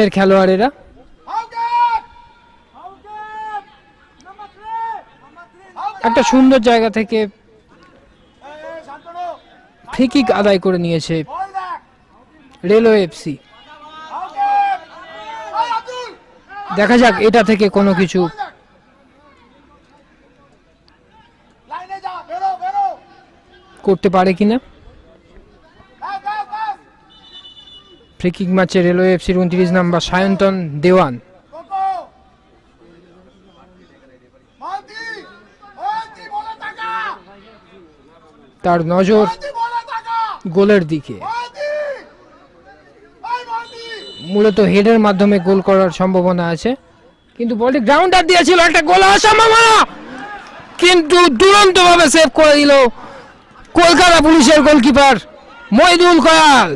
এর খেলোয়াড়েরা। একটা সুন্দর জায়গা থেকে ফ্রি কিক আদায় করে নিয়েছে রেলওয়ে এফসি। দেখা যাক এটা থেকে কোনো কিছু করতে পারে কিনা। ফ্রি কিক ম্যাচে রেলওয়ে এফসির 29 নম্বর সায়ন্তন দেওয়ান। তার নজর গোলের দিকে, মূলত হেডের মাধ্যমে গোল করার সম্ভাবনা আছে, কিন্তু বলটি গ্রাউন্ডার দিয়েছিল, একটা গোল হওয়ার সম্ভাবনা, কিন্তু দুরন্ত ভাবে সেভ করে দিল কলকাতা পুলিশের গোলকিপার মইদুল কয়াল।